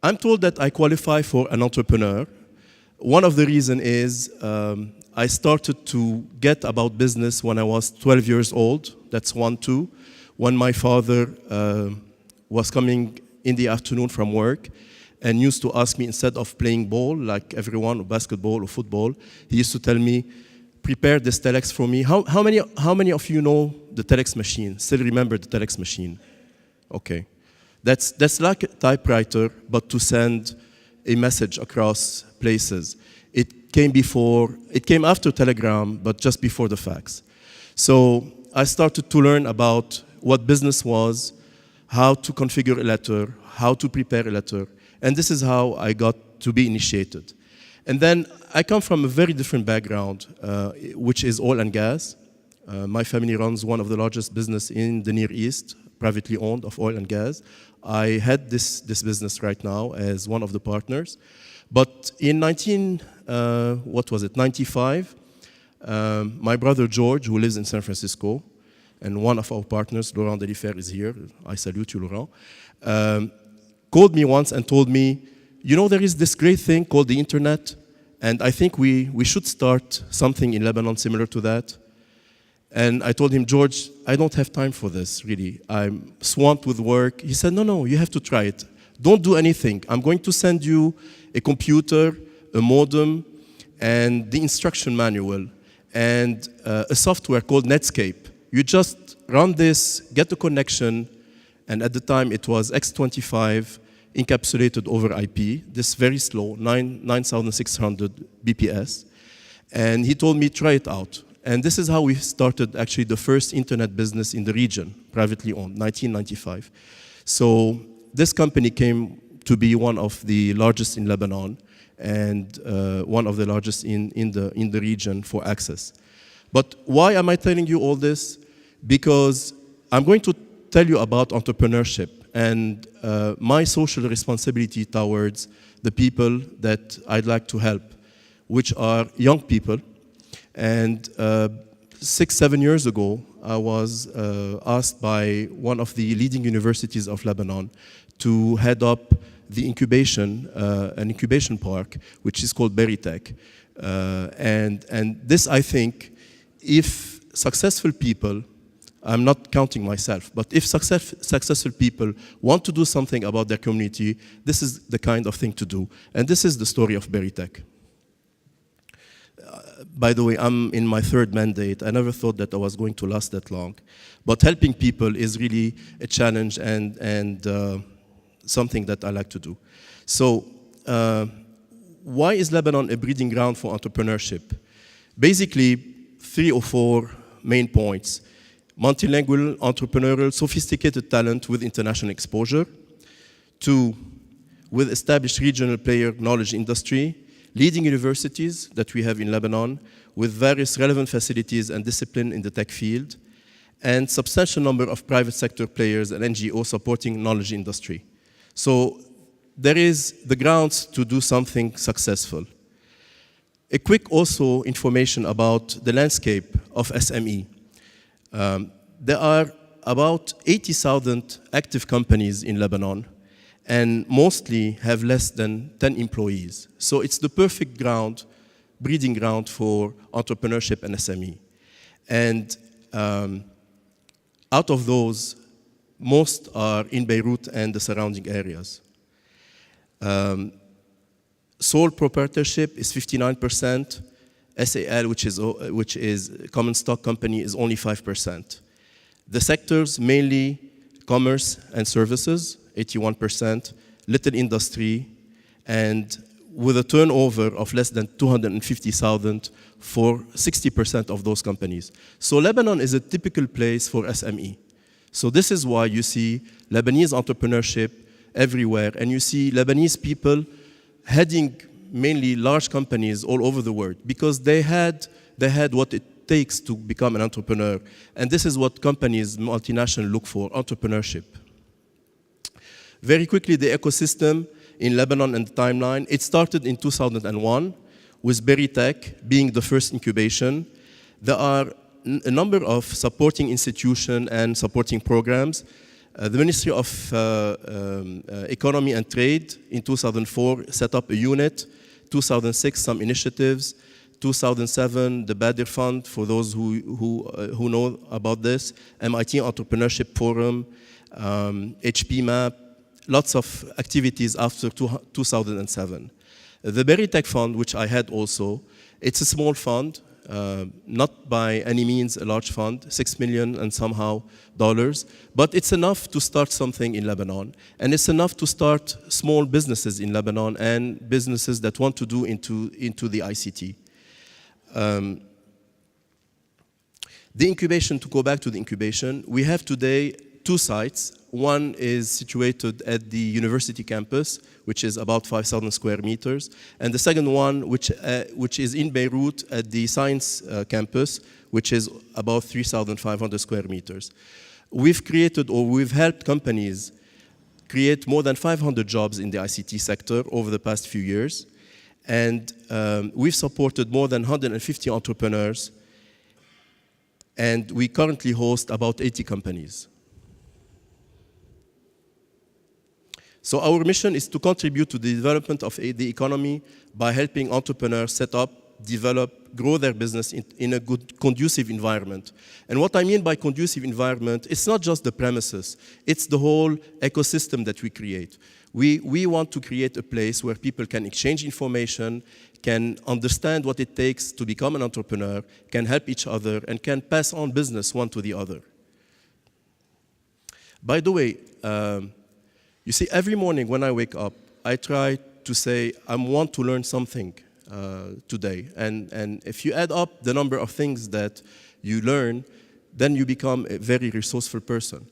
I'm told that I qualify for an entrepreneur. One of the reasons is I started to get about business when I was 12 years old. That's 1, 2. When my father was coming in the afternoon from work and used to ask me, instead of playing ball like everyone, or basketball or football, he used to tell me, prepare this telex for me. How many of you know the telex machine? Still remember the telex machine? Okay. That's like a typewriter, but to send a message across places. It came after Telegram, but just before the fax. So I started to learn about what business was, how to configure a letter, how to prepare a letter, and this is how I got to be initiated. And then I come from a very different background, which is oil and gas. My family runs one of the largest business in the Near East, privately owned, of oil and gas. I had this business right now as one of the partners. But in 95, my brother George, who lives in San Francisco, and one of our partners, Laurent Delifer, is here. I salute you, Laurent. Called me once and told me, you know, there is this great thing called the internet, and I think we should start something in Lebanon similar to that. And I told him, George, I don't have time for this, really. I'm swamped with work. He said, no, you have to try it. Don't do anything. I'm going to send you a computer, a modem, and the instruction manual, and a software called Netscape. You just run this, get the connection, and at the time it was X25 encapsulated over IP, this very slow, 9,600 BPS. And he told me, try it out. And this is how we started actually the first internet business in the region, privately owned, 1995. So this company came to be one of the largest in Lebanon and one of the largest in the region for access. But why am I telling you all this? Because I'm going to tell you about entrepreneurship and my social responsibility towards the people that I'd like to help, which are young people. And 6, 7 years ago, I was asked by one of the leading universities of Lebanon to head up the incubation, an incubation park, which is called Berytech. And this, I think, if successful people, I'm not counting myself, but if successful people want to do something about their community, this is the kind of thing to do. And this is the story of Berytech. By the way, I'm in my 3rd mandate. I never thought that I was going to last that long. But helping people is really a challenge and something that I like to do. So why is Lebanon a breeding ground for entrepreneurship? Basically, 3 or 4 main points. Multilingual, entrepreneurial, sophisticated talent with international exposure. 2, with established regional player knowledge industry. Leading universities that we have in Lebanon with various relevant facilities and discipline in the tech field, and substantial number of private sector players and NGOs supporting knowledge industry. So there is the grounds to do something successful. A quick also information about the landscape of SME. There are about 80,000 active companies in Lebanon, and mostly have less than 10 employees. So it's the perfect ground, breeding ground for entrepreneurship and SME. And out of those, most are in Beirut and the surrounding areas. Sole proprietorship is 59%. SAL, which is common stock company, is only 5%. The sectors, mainly commerce and services, 81%, little industry, and with a turnover of less than 250,000 for 60% of those companies. So Lebanon is a typical place for SME. So this is why you see Lebanese entrepreneurship everywhere, and you see Lebanese people heading mainly large companies all over the world, because they had what it takes to become an entrepreneur. And this is what companies, multinational, look for, entrepreneurship. Very quickly, the ecosystem in Lebanon and the timeline. It started in 2001 with Berytech being the first incubation. There are a number of supporting institutions and supporting programs. The Ministry of Economy and Trade in 2004 set up a unit, 2006 some initiatives, 2007 the Badir Fund, for those who know about this, MIT Entrepreneurship Forum, HP Map, lots of activities after 2007. The Berytech Fund, which I had also, it's a small fund, not by any means a large fund, $6 million and somehow dollars, but it's enough to start something in Lebanon, and it's enough to start small businesses in Lebanon and businesses that want to do into the ICT. The incubation, to go back to the incubation, we have today 2 sites. One is situated at the university campus, which is about 5,000 square meters, and the second one, which is in Beirut at the science campus, which is about 3,500 square meters. We've created, or we've helped companies create more than 500 jobs in the ICT sector over the past few years, and we've supported more than 150 entrepreneurs, and we currently host about 80 companies. So our mission is to contribute to the development of the economy by helping entrepreneurs set up, develop, grow their business in a good, conducive environment. And what I mean by conducive environment, it's not just the premises, it's the whole ecosystem that we create. We want to create a place where people can exchange information, can understand what it takes to become an entrepreneur, can help each other, and can pass on business one to the other. By the way, you see, every morning when I wake up, I try to say, I want to learn something today. And if you add up the number of things that you learn, then you become a very resourceful person.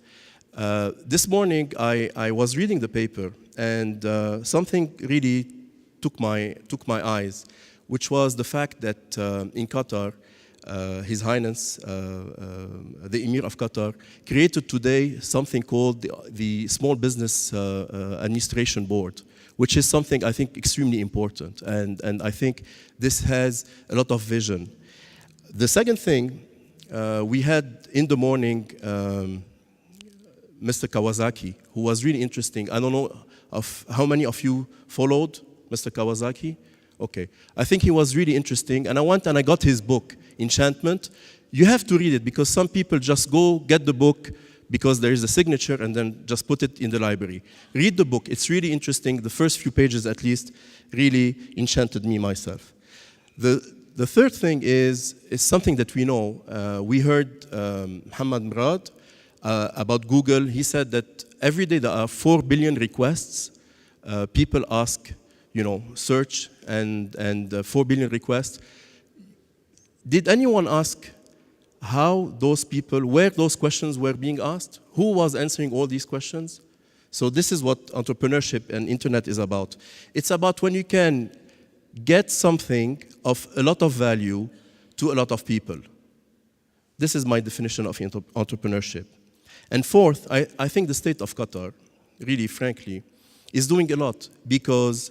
This morning, I was reading the paper, and something really took my eyes, which was the fact that in Qatar, His Highness, the Emir of Qatar, created today something called the Small Business Administration Board, which is something I think extremely important, and I think this has a lot of vision. The second thing, we had in the morning Mr. Kawasaki, who was really interesting. I don't know how many of you followed Mr. Kawasaki. Okay, I think he was really interesting, and I went and I got his book, Enchantment. You have to read it, because some people just go get the book because there is a signature and then just put it in the library. Read the book, it's really interesting. The first few pages at least really enchanted me myself. The third thing is something that we know. We heard Mohammed Murad about Google. He said that every day there are 4 billion requests. People ask, search and 4 billion requests. Did anyone ask how those people, where those questions were being asked? Who was answering all these questions? So this is what entrepreneurship and internet is about. It's about when you can get something of a lot of value to a lot of people. This is my definition of entrepreneurship. And fourth, I think the state of Qatar, really frankly, is doing a lot, because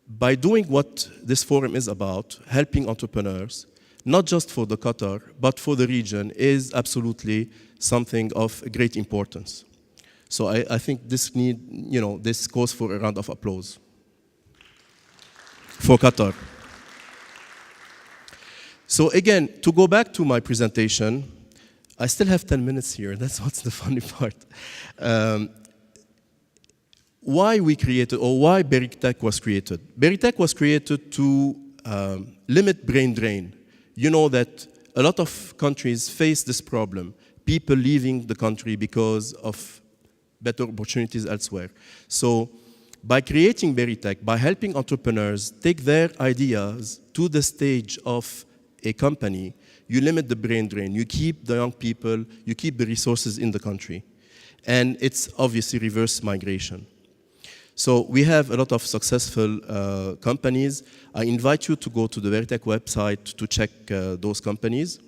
by doing what this forum is about, helping entrepreneurs, not just for the Qatar, but for the region, is absolutely something of great importance. So I think this this calls for a round of applause for Qatar. So again, to go back to my presentation, I still have 10 minutes here. That's what's the funny part. Why we created, or why Berytech was created? Berytech was created to limit brain drain. You know that a lot of countries face this problem, people leaving the country because of better opportunities elsewhere. So by creating Berytech, by helping entrepreneurs take their ideas to the stage of a company, you limit the brain drain, you keep the young people, you keep the resources in the country. And it's obviously reverse migration. So we have a lot of successful companies. I invite you to go to the Berytech website to check those companies.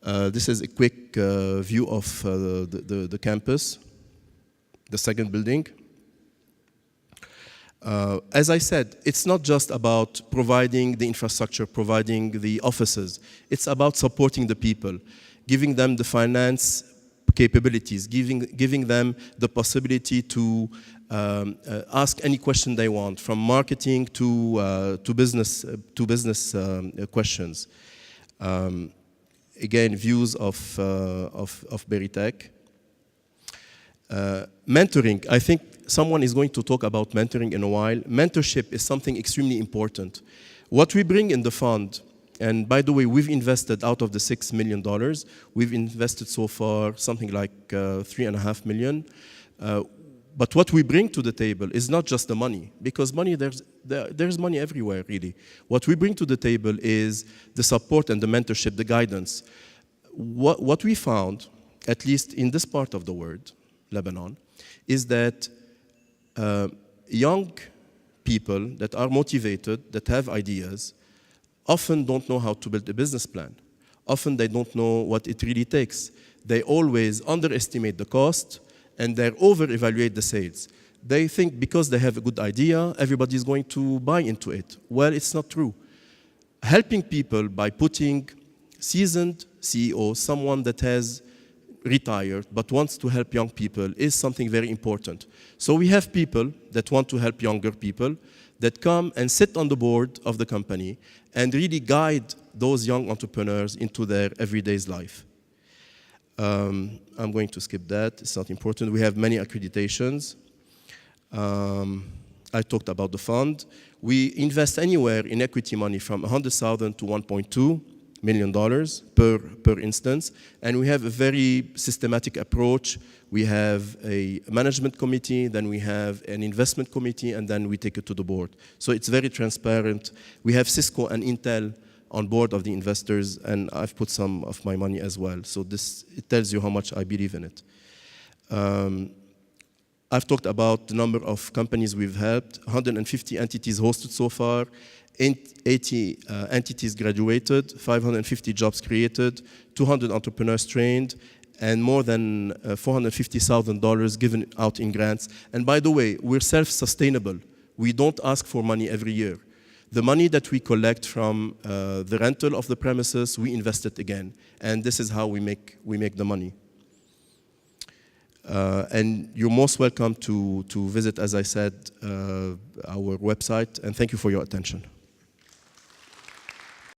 This is a quick view of the campus, the second building. As I said, it's not just about providing the infrastructure, providing the offices. It's about supporting the people, giving them the finance, capabilities, giving them the possibility to ask any question they want, from marketing to business questions. Again, views of Berytech. Mentoring, I think someone is going to talk about mentoring in a while. Mentorship is something extremely important. What we bring in the fund, and by the way, we've invested out of the $6 million, we've invested so far something like $3.5 million. But what we bring to the table is not just the money, because money, there's money everywhere, really. What we bring to the table is the support and the mentorship, the guidance. What we found, at least in this part of the world, Lebanon, is that young people that are motivated, that have ideas, often don't know how to build a business plan. Often they don't know what it really takes. They always underestimate the cost, and they over-evaluate the sales. They think because they have a good idea, everybody's going to buy into it. Well, it's not true. Helping people by putting seasoned CEO, someone that has retired but wants to help young people, is something very important. So we have people that want to help younger people that come and sit on the board of the company and really guide those young entrepreneurs into their everyday life. I'm going to skip that, it's not important. We have many accreditations. I talked about the fund. We invest anywhere in equity money from $100,000 to $1.2 million per instance, and we have a very systematic approach. We have a management committee, then we have an investment committee, and then we take it to the board. So it's very transparent. We have Cisco and Intel on board of the investors, and I've put some of my money as well. So it tells you how much I believe in it. I've talked about the number of companies we've helped, 150 entities hosted so far, 80 entities graduated, 550 jobs created, 200 entrepreneurs trained, and more than $450,000 given out in grants. And by the way, we're self-sustainable. We don't ask for money every year. The money that we collect from the rental of the premises, we invest it again. And this is how we make the money. And you're most welcome to visit, as I said, our website. And thank you for your attention.